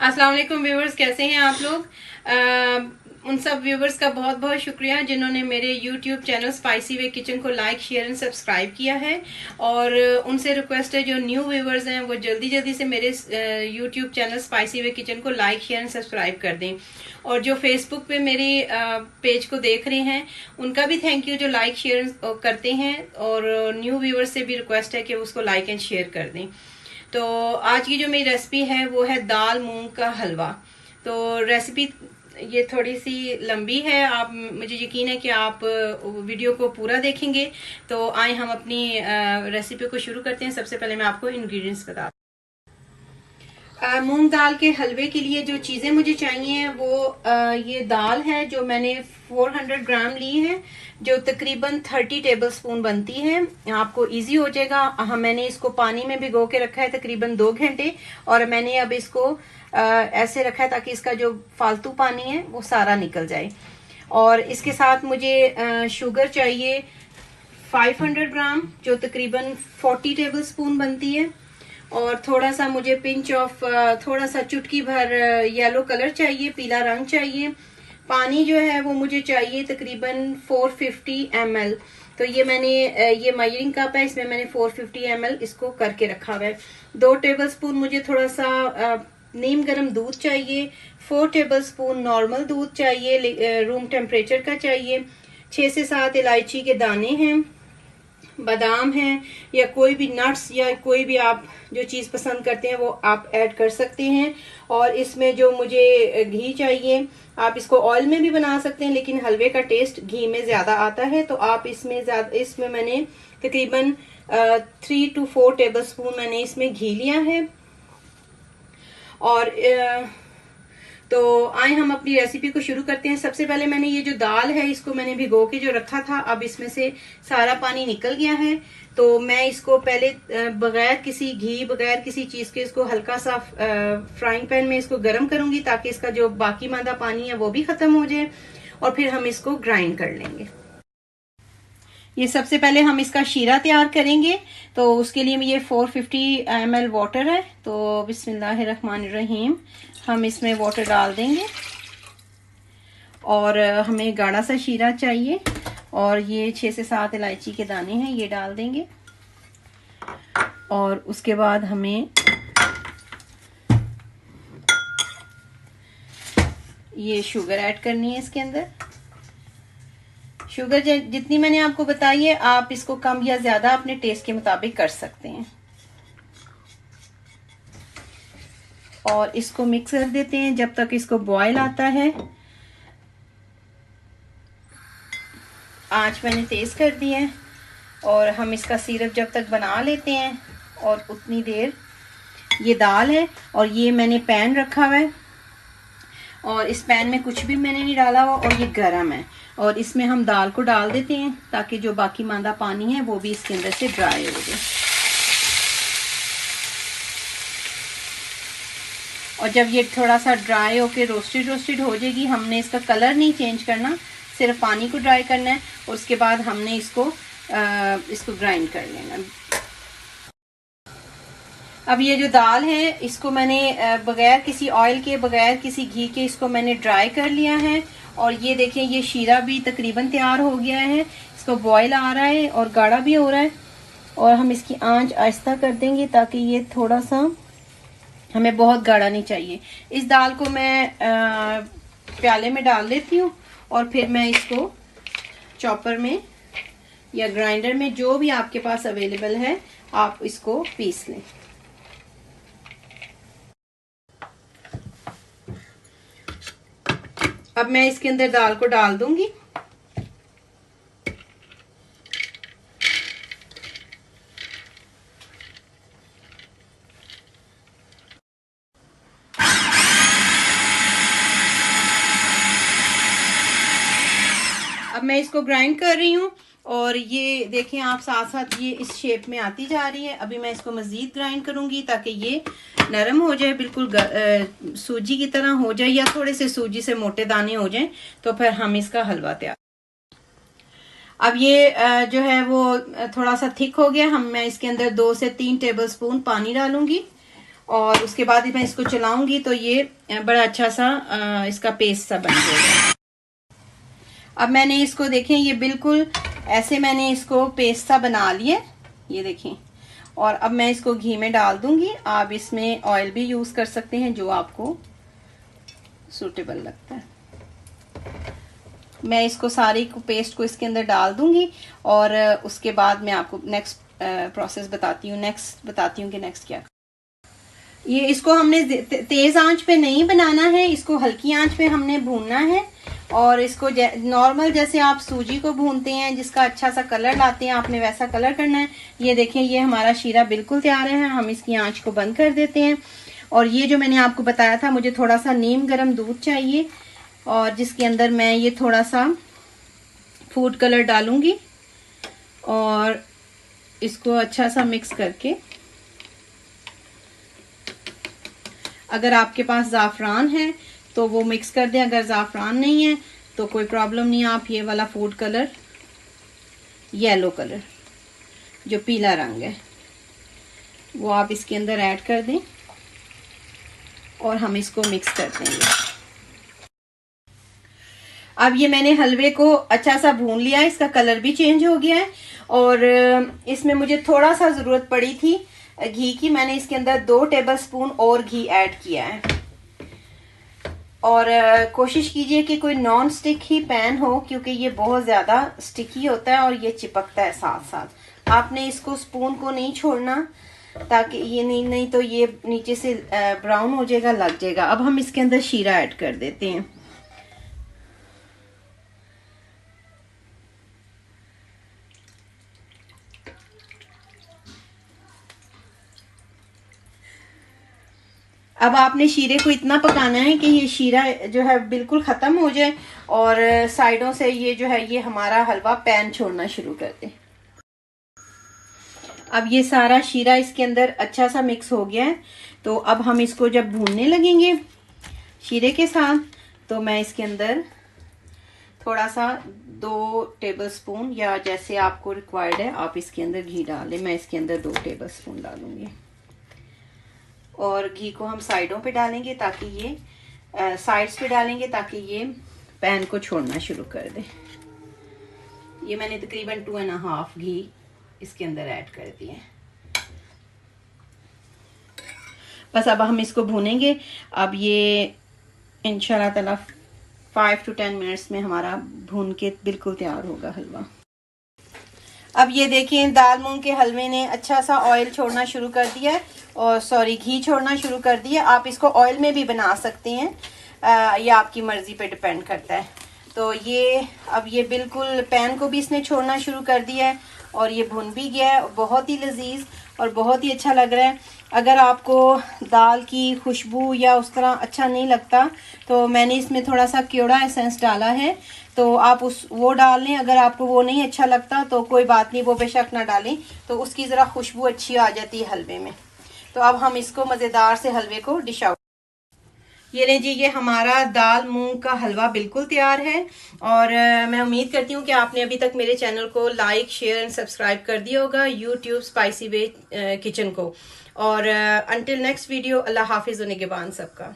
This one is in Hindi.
अस्सलाम वालेकुम व्यूवर्स, कैसे हैं आप लोग। उन सब व्यूवर्स का बहुत बहुत शुक्रिया जिन्होंने मेरे YouTube चैनल स्पाइसी वे किचन को लाइक शेयर एंड सब्सक्राइब किया है। और उनसे रिक्वेस्ट है जो न्यू व्यूवर्स हैं वो जल्दी जल्दी से मेरे YouTube चैनल स्पाइसी वे किचन को लाइक शेयर एंड सब्सक्राइब कर दें। और जो फेसबुक पे मेरी पेज को देख रहे हैं उनका भी थैंक यू जो लाइक शेयर करते हैं। और न्यू व्यूवर्स से भी रिक्वेस्ट है कि उसको लाइक एंड शेयर कर दें। तो आज की जो मेरी रेसिपी है वो है दाल मूंग का हलवा। तो रेसिपी ये थोड़ी सी लंबी है, आप मुझे यकीन है कि आप वीडियो को पूरा देखेंगे। तो आए हम अपनी रेसिपी को शुरू करते हैं। सबसे पहले मैं आपको इंग्रेडिएंट्स बता मूंग दाल के हलवे के लिए जो चीज़ें मुझे चाहिए वो ये दाल है जो मैंने 400 ग्राम ली है, जो तकरीबन 30 टेबलस्पून बनती है। आपको इजी हो जाएगा। मैंने इसको पानी में भिगो के रखा है तकरीबन 2 घंटे, और मैंने अब इसको ऐसे रखा है ताकि इसका जो फालतू पानी है वो सारा निकल जाए। और इसके साथ मुझे शुगर चाहिए 500 ग्राम, जो तकरीबन 40 टेबलस्पून बनती है। और थोड़ा सा मुझे पिंच ऑफ थोड़ा सा चुटकी भर येलो कलर चाहिए, पीला रंग चाहिए। पानी जो है वो मुझे चाहिए तकरीबन 450 ml। तो ये मैंने ये मेजरिंग कप है, इसमें मैंने 450 ml इसको करके रखा हुआ है। 2 टेबलस्पून मुझे थोड़ा सा नीम गर्म दूध चाहिए। 4 टेबलस्पून नॉर्मल दूध चाहिए, रूम टेम्परेचर का चाहिए। 6 से 7 इलायची के दाने हैं, बादाम हैं, या कोई भी नट्स या कोई भी आप जो चीज़ पसंद करते हैं वो आप ऐड कर सकते हैं। और इसमें जो मुझे घी चाहिए, आप इसको ऑयल में भी बना सकते हैं लेकिन हलवे का टेस्ट घी में ज़्यादा आता है। तो आप इसमें मैंने तकरीबन 3 to 4 टेबलस्पून मैंने इसमें घी लिया है। और तो आए हम अपनी रेसिपी को शुरू करते हैं। सबसे पहले मैंने ये जो दाल है इसको मैंने भिगो के जो रखा था, अब इसमें से सारा पानी निकल गया है। तो मैं इसको पहले बगैर किसी घी बगैर किसी चीज़ के इसको हल्का सा फ्राइंग पैन में इसको गर्म करूंगी ताकि इसका जो बाकी मादा पानी है वो भी खत्म हो जाए, और फिर हम इसको ग्राइंड कर लेंगे। ये सबसे पहले हम इसका शीरा तैयार करेंगे। तो उसके लिए ये 450 ml वाटर है। तो बिस्मिल्लाहिर्रहमानिर्रहीम हम इसमें वाटर डाल देंगे। और हमें गाढ़ा सा शीरा चाहिए, और ये 6 से 7 इलायची के दाने हैं, ये डाल देंगे। और उसके बाद हमें ये शुगर ऐड करनी है इसके अंदर। शुगर जितनी मैंने आपको बताई है आप इसको कम या ज्यादा अपने टेस्ट के मुताबिक कर सकते हैं। और इसको मिक्स कर देते हैं जब तक इसको बॉयल आता है। आंच मैंने तेज कर दी है, और हम इसका सिरप जब तक बना लेते हैं। और उतनी देर ये दाल है, और ये मैंने पैन रखा हुआ है, और इस पैन में कुछ भी मैंने नहीं डाला हुआ, और ये गर्म है। और इसमें हम दाल को डाल देते हैं ताकि जो बाकी मांदा पानी है वो भी इसके अंदर से ड्राई हो जाए। और जब ये थोड़ा सा ड्राई होके रोस्टेड रोस्टेड हो जाएगी, हमने इसका कलर नहीं चेंज करना, सिर्फ पानी को ड्राई करना है। और उसके बाद हमने इसको ग्राइंड कर लेना। अब ये जो दाल है इसको मैंने बगैर किसी ऑयल के बगैर किसी घी के इसको मैंने ड्राई कर लिया है। और ये देखें ये शीरा भी तकरीबन तैयार हो गया है, इसको बॉयल आ रहा है और गाढ़ा भी हो रहा है। और हम इसकी आंच आहिस्ता कर देंगे ताकि ये थोड़ा सा, हमें बहुत गाढ़ा नहीं चाहिए। इस दाल को मैं प्याले में डाल देती हूँ, और फिर मैं इसको चॉपर में या ग्राइंडर में, जो भी आपके पास अवेलेबल है, आप इसको पीस लें। अब मैं इसके अंदर दाल को डाल दूंगी। अब मैं इसको ग्राइंड कर रही हूँ, और ये देखें आप साथ साथ ये इस शेप में आती जा रही है। अभी मैं इसको मजीद ग्राइंड करूंगी ताकि ये नरम हो जाए, बिल्कुल सूजी की तरह हो जाए, या थोड़े से सूजी से मोटे दाने हो जाएं। तो फिर हम इसका हलवा तैयार। अब ये जो है वो थोड़ा सा थिक हो गया। मैं इसके अंदर 2 से 3 टेबलस्पून पानी डालूंगी। और उसके बाद ही मैं इसको चलाऊंगी तो ये बड़ा अच्छा सा इसका पेस्ट सा बन जाएगा। अब मैंने इसको देखें, ये बिल्कुल ऐसे मैंने इसको पेस्ट सा बना लिया, ये देखें। और अब मैं इसको घी में डाल दूंगी। आप इसमें ऑयल भी यूज कर सकते हैं जो आपको सूटेबल लगता है। मैं इसको सारी को पेस्ट को इसके अंदर डाल दूंगी और उसके बाद मैं आपको नेक्स्ट प्रोसेस बताती हूँ कि नेक्स्ट क्या। ये इसको हमने तेज आंच पे नहीं बनाना है, इसको हल्की आंच पे हमने भूनना है। और इसको नॉर्मल जैसे आप सूजी को भूनते हैं जिसका अच्छा सा कलर लाते हैं, आपने वैसा कलर करना है। ये देखें, ये हमारा शीरा बिल्कुल तैयार है। हम इसकी आंच को बंद कर देते हैं। और ये जो मैंने आपको बताया था, मुझे थोड़ा सा नीम गर्म दूध चाहिए और जिसके अंदर मैं ये थोड़ा सा फूड कलर डालूंगी और इसको अच्छा सा मिक्स करके, अगर आपके पास ज़ाफ़रान है तो वो मिक्स कर दें, अगर ज़ाफ़रान नहीं है तो कोई प्रॉब्लम नहीं, आप ये वाला फूड कलर, येलो कलर जो पीला रंग है, वो आप इसके अंदर ऐड कर दें और हम इसको मिक्स कर देंगे। अब ये मैंने हलवे को अच्छा सा भून लिया है, इसका कलर भी चेंज हो गया है। और इसमें मुझे थोड़ा सा ज़रूरत पड़ी थी घी की, मैंने इसके अंदर 2 टेबलस्पून और घी ऐड किया है। और कोशिश कीजिए कि कोई नॉन स्टिक ही पैन हो, क्योंकि ये बहुत ज़्यादा स्टिकी होता है और ये चिपकता है साथ साथ। आपने इसको स्पून को नहीं छोड़ना ताकि ये नहीं तो ये नीचे से ब्राउन हो जाएगा, लग जाएगा। अब हम इसके अंदर शीरा ऐड कर देते हैं। अब आपने शीरे को इतना पकाना है कि ये शीरा जो है बिल्कुल ख़त्म हो जाए और साइडों से ये जो है ये हमारा हलवा पैन छोड़ना शुरू कर दे। अब ये सारा शीरा इसके अंदर अच्छा सा मिक्स हो गया है। तो अब हम इसको जब भूनने लगेंगे शीरे के साथ, तो मैं इसके अंदर थोड़ा सा 2 टेबलस्पून या जैसे आपको रिक्वायर्ड है आप इसके अंदर घी डालें। मैं इसके अंदर 2 टेबलस्पून डालूंगी और घी को हम साइडों पे डालेंगे ताकि ये साइड्स पे डालेंगे ताकि ये पैन को छोड़ना शुरू कर दे। ये मैंने तकरीबन 2.5 घी इसके अंदर ऐड कर दिए। बस अब हम इसको भूनेंगे। अब ये इंशाल्लाह ताला 5 to 10 मिनट्स में हमारा भून के बिल्कुल तैयार होगा हलवा। अब ये देखिए, दाल मूंग के हलवे ने अच्छा सा ऑयल छोड़ना शुरू कर दिया है, और घी छोड़ना शुरू कर दिया। आप इसको ऑयल में भी बना सकते हैं, ये आपकी मर्जी पे डिपेंड करता है। तो ये अब ये बिल्कुल पैन को भी इसने छोड़ना शुरू कर दिया है और ये भुन भी गया है। बहुत ही लजीज और बहुत ही अच्छा लग रहा है। अगर आपको दाल की खुशबू या उस तरह अच्छा नहीं लगता तो मैंने इसमें थोड़ा सा केवड़ा एसेंस डाला है, तो आप वो डाल लें। अगर आपको वो नहीं अच्छा लगता तो कोई बात नहीं, वो बेशक ना डालें, तो उसकी ज़रा खुशबू अच्छी आ जाती है हलवे में। तो अब हम इसको मज़ेदार से हलवे को डिश आउट। ये लें जी, ये हमारा दाल मूंग का हलवा बिल्कुल तैयार है। और मैं उम्मीद करती हूँ कि आपने अभी तक मेरे चैनल को लाइक, शेयर एंड सब्सक्राइब कर दिया होगा, यूट्यूब स्पाइसी वे किचन को। और अंटिल नेक्स्ट वीडियो, अल्लाह हाफिज़ व निगहबान सबका।